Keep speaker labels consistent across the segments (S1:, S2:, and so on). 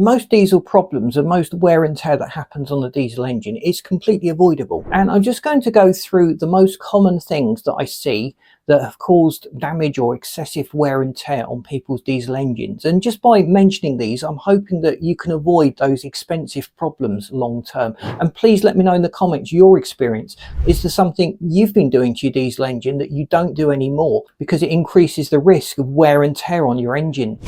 S1: Most diesel problems and most wear and tear that happens on the diesel engine is completely avoidable. And I'm just going to go through the most common things that I see that have caused damage or excessive wear and tear on people's diesel engines. And just by mentioning these, I'm hoping that you can avoid those expensive problems long term. And please let me know in the comments your experience. Is there something you've been doing to your diesel engine that you don't do anymore because it increases the risk of wear and tear on your engine?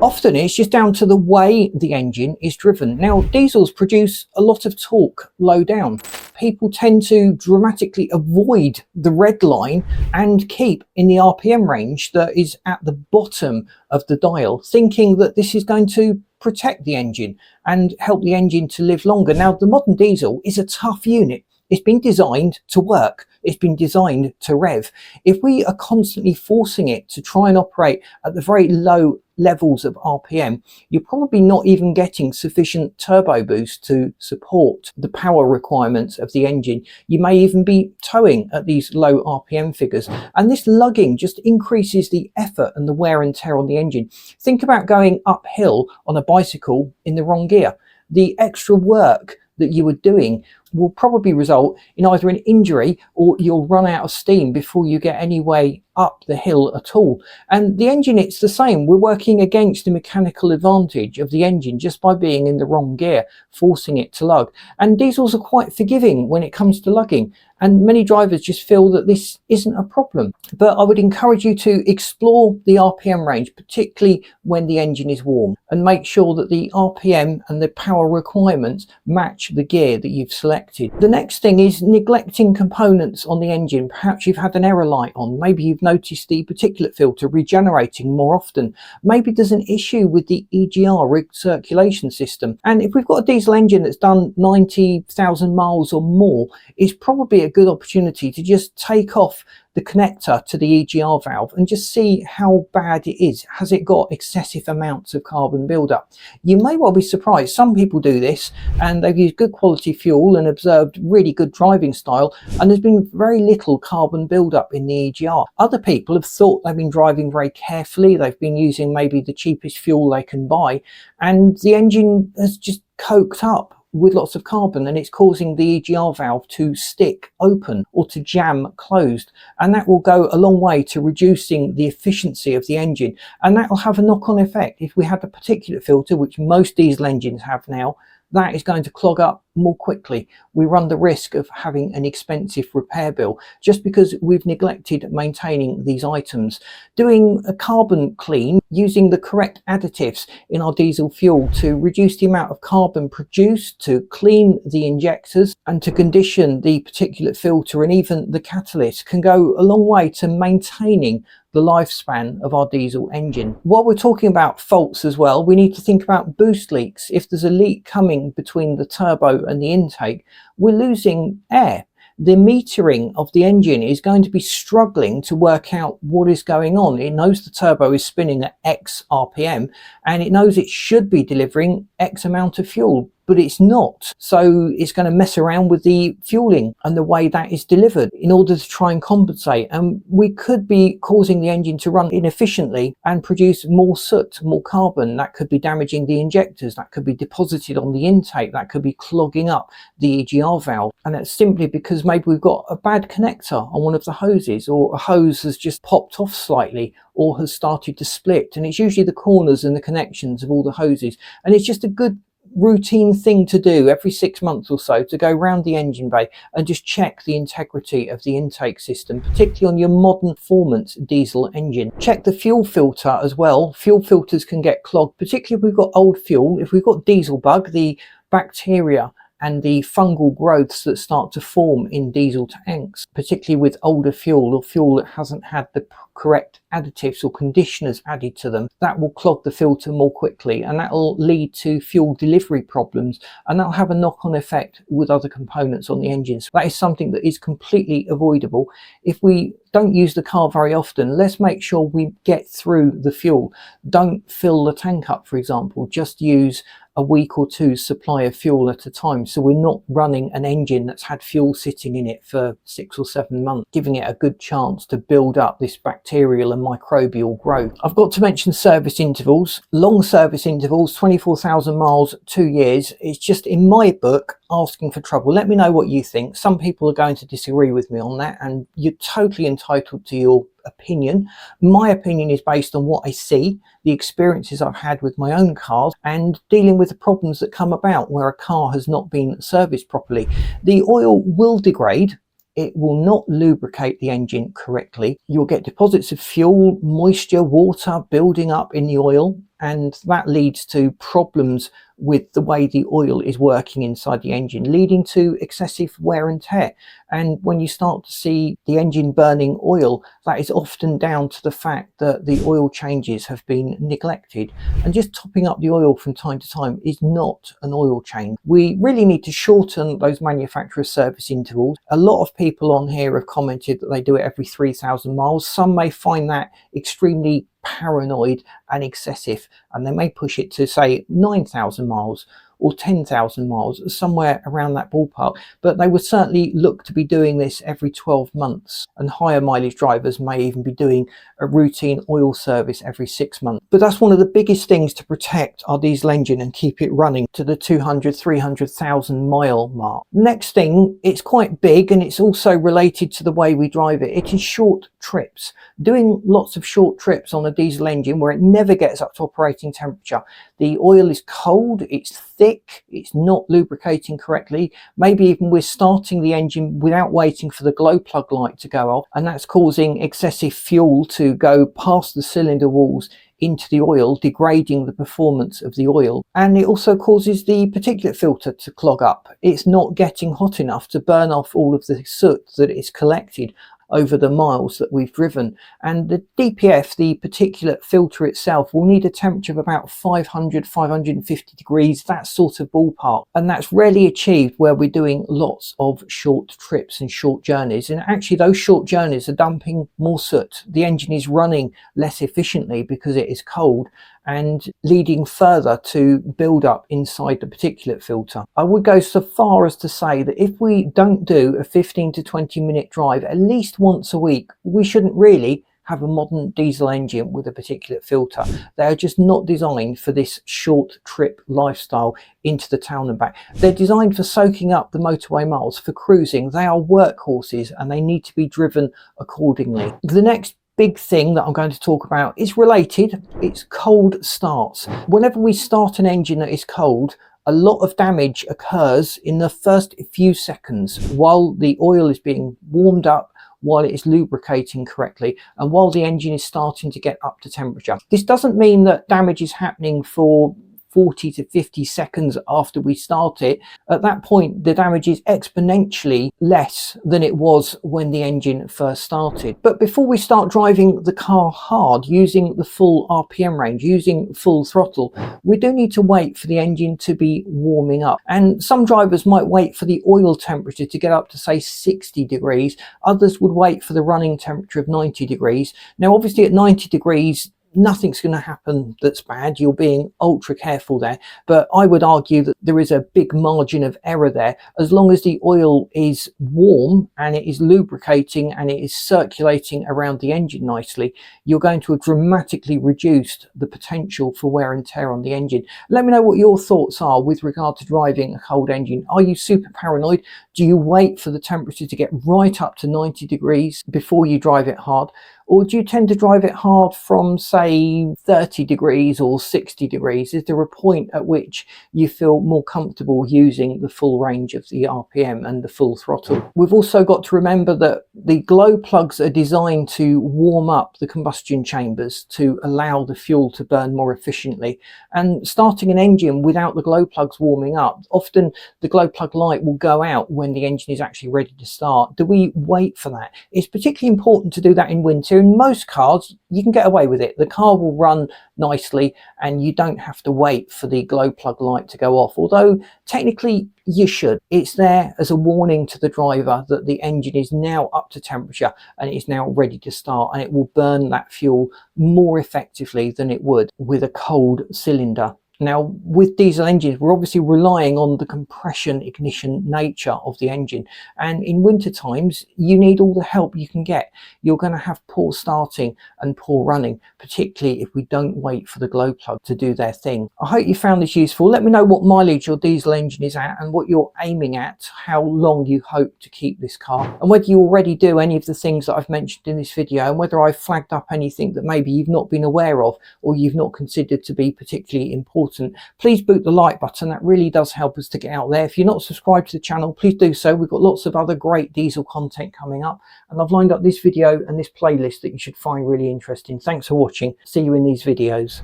S1: Often it's just down to the way the engine is driven. Now, diesels produce a lot of torque low down. People tend to dramatically avoid the red line and keep in the RPM range that is at the bottom of the dial, thinking that this is going to protect the engine and help the engine to live longer. Now, the modern diesel is a tough unit. It's been designed to work. It's been designed to rev. If we are constantly forcing it to try and operate at the very low levels of RPM, you're probably not even getting sufficient turbo boost to support the power requirements of the engine. You may even be towing at these low RPM figures. And this lugging just increases the effort and the wear and tear on the engine. Think about going uphill on a bicycle in the wrong gear. The extra work that you are doing will probably result in either an injury or you'll run out of steam before you get any way up the hill at all. And the engine, it's the same. We're working against the mechanical advantage of the engine just by being in the wrong gear, forcing it to lug. And diesels are quite forgiving when it comes to lugging, and many drivers just feel that this isn't a problem. But I would encourage you to explore the RPM range, particularly when the engine is warm, and make sure that the RPM and the power requirements match the gear that you've selected. The next thing is neglecting components on the engine. Perhaps you've had an error light on. Maybe you've noticed the particulate filter regenerating more often. Maybe there's an issue with the EGR, recirculation system. And if we've got a diesel engine that's done 90,000 miles or more, it's probably a good opportunity to just take off the connector to the EGR valve and just see how bad it is. Has it got excessive amounts of carbon buildup? You may well be surprised. Some people do this and they've used good quality fuel and observed really good driving style, and there's been very little carbon buildup in the EGR. Other people have thought they've been driving very carefully. They've been using maybe the cheapest fuel they can buy, and the engine has just coked up with lots of carbon, and it's causing the EGR valve to stick open or to jam closed, and that will go a long way to reducing the efficiency of the engine, and that will have a knock-on effect. If we had a particulate filter, which most diesel engines have now, that is going to clog up more quickly. We run the risk of having an expensive repair bill just because we've neglected maintaining these items. Doing a carbon clean using the correct additives in our diesel fuel to reduce the amount of carbon produced, to clean the injectors and to condition the particulate filter and even the catalyst can go a long way to maintaining the lifespan of our diesel engine. While we're talking about faults as well, we need to think about boost leaks. If there's a leak coming between the turbo and the intake, we're losing air. The metering of the engine is going to be struggling to work out what is going on. It knows the turbo is spinning at X RPM and it knows it should be delivering X amount of fuel, but it's not. So it's going to mess around with the fueling and the way that is delivered in order to try and compensate. And we could be causing the engine to run inefficiently and produce more soot, more carbon. That could be damaging the injectors. That could be deposited on the intake. That could be clogging up the EGR valve. And that's simply because maybe we've got a bad connector on one of the hoses, or a hose has just popped off slightly or has started to split. And it's usually the corners and the connections of all the hoses. And it's just a good routine thing to do every 6 months or so, to go round the engine bay and just check the integrity of the intake system, particularly on your modern performance diesel engine. Check the fuel filter as well. Fuel filters can get clogged, particularly if we've got old fuel. If we've got diesel bug, the bacteria and the fungal growths that start to form in diesel tanks, particularly with older fuel or fuel that hasn't had the correct additives or conditioners added to them, that will clog the filter more quickly, and that will lead to fuel delivery problems, and that'll have a knock-on effect with other components on the engine. So that is something that is completely avoidable. If we don't use the car very often, let's make sure we get through the fuel. Don't fill the tank up, for example. Just use a week or two's supply of fuel at a time. So we're not running an engine that's had fuel sitting in it for 6 or 7 months, giving it a good chance to build up this bacterial and microbial growth. I've got to mention service intervals. Long service intervals, 24,000 miles, 2 years. It's just, in my book, asking for trouble. Let me know what you think. Some people are going to disagree with me on that, and you're totally entitled to your opinion. My opinion is based on what I see, the experiences I've had with my own cars, and dealing with the problems that come about where a car has not been serviced properly. The oil will degrade. It will not lubricate the engine correctly. You'll get deposits of fuel, moisture, water building up in the oil, and that leads to problems with the way the oil is working inside the engine, leading to excessive wear and tear. And when you start to see the engine burning oil, that is often down to the fact that the oil changes have been neglected. And just topping up the oil from time to time is not an oil change. We really need to shorten those manufacturer service intervals. A lot of people on here have commented that they do it every 3,000 miles. Some may find that extremely paranoid and excessive, and they may push it to say 9,000 miles or 10,000 miles, somewhere around that ballpark, but they would certainly look to be doing this every 12 months, and higher mileage drivers may even be doing a routine oil service every 6 months. But that's one of the biggest things to protect our diesel engine and keep it running to the 200, 300,000 mile mark. Next thing, it's quite big and it's also related to the way we drive it. It is short trips. Doing lots of short trips on a diesel engine where it never gets up to operating temperature. The oil is cold, it's thick, it's not lubricating correctly. Maybe even we're starting the engine without waiting for the glow plug light to go off, and that's causing excessive fuel to go past the cylinder walls into the oil, degrading the performance of the oil. And it also causes the particulate filter to clog up. It's not getting hot enough to burn off all of the soot that is collected over the miles that we've driven. And the DPF, the particulate filter itself, will need a temperature of about 500, 550 degrees, that sort of ballpark. And that's rarely achieved where we're doing lots of short trips and short journeys. And actually those short journeys are dumping more soot. The engine is running less efficiently because it is cold, and leading further to build up inside the particulate filter. I would go so far as to say that if we don't do a 15 to 20 minute drive at least once a week, we shouldn't really have a modern diesel engine with a particulate filter. They are just not designed for this short trip lifestyle into the town and back. They're designed for soaking up the motorway miles, for cruising. They are workhorses and they need to be driven accordingly. The next big thing that I'm going to talk about is related. It's cold starts. Whenever we start an engine that is cold, a lot of damage occurs in the first few seconds while the oil is being warmed up, while it is lubricating correctly, and while the engine is starting to get up to temperature. This doesn't mean that damage is happening for 40 to 50 seconds after we start it. At that point, the damage is exponentially less than it was when the engine first started. But before we start driving the car hard, using the full RPM range, using full throttle, we do need to wait for the engine to be warming up. And some drivers might wait for the oil temperature to get up to say 60 degrees. Others would wait for the running temperature of 90 degrees. Now, obviously at 90 degrees, nothing's going to happen that's bad. You're being ultra careful there, but I would argue that there is a big margin of error there. As long as the oil is warm and it is lubricating and it is circulating around the engine nicely, you're going to have dramatically reduced the potential for wear and tear on the engine. Let me know what your thoughts are with regard to driving a cold engine. Are you super paranoid? Do you wait for the temperature to get right up to 90 degrees before you drive it hard? Or do you tend to drive it hard from, say, 30 degrees or 60 degrees? Is there a point at which you feel more comfortable using the full range of the RPM and the full throttle? We've also got to remember that the glow plugs are designed to warm up the combustion chambers to allow the fuel to burn more efficiently. And starting an engine without the glow plugs warming up, often the glow plug light will go out when the engine is actually ready to start. Do we wait for that? It's particularly important to do that in winter. In most cars, you can get away with it. The car will run nicely and you don't have to wait for the glow plug light to go off, although technically you should. It's there as a warning to the driver that the engine is now up to temperature and it is now ready to start, and it will burn that fuel more effectively than it would with a cold cylinder. Now, with diesel engines, we're obviously relying on the compression ignition nature of the engine. And in winter times, you need all the help you can get. You're going to have poor starting and poor running, particularly if we don't wait for the glow plug to do their thing. I hope you found this useful. Let me know what mileage your diesel engine is at and what you're aiming at, how long you hope to keep this car, and whether you already do any of the things that I've mentioned in this video, and whether I've flagged up anything that maybe you've not been aware of or you've not considered to be particularly important. Please boot the like button. That really does help us to get out there. If you're not subscribed to the channel, please do so. We've got lots of other great diesel content coming up, and I've lined up this video and this playlist that you should find really interesting. Thanks for watching. See you in these videos.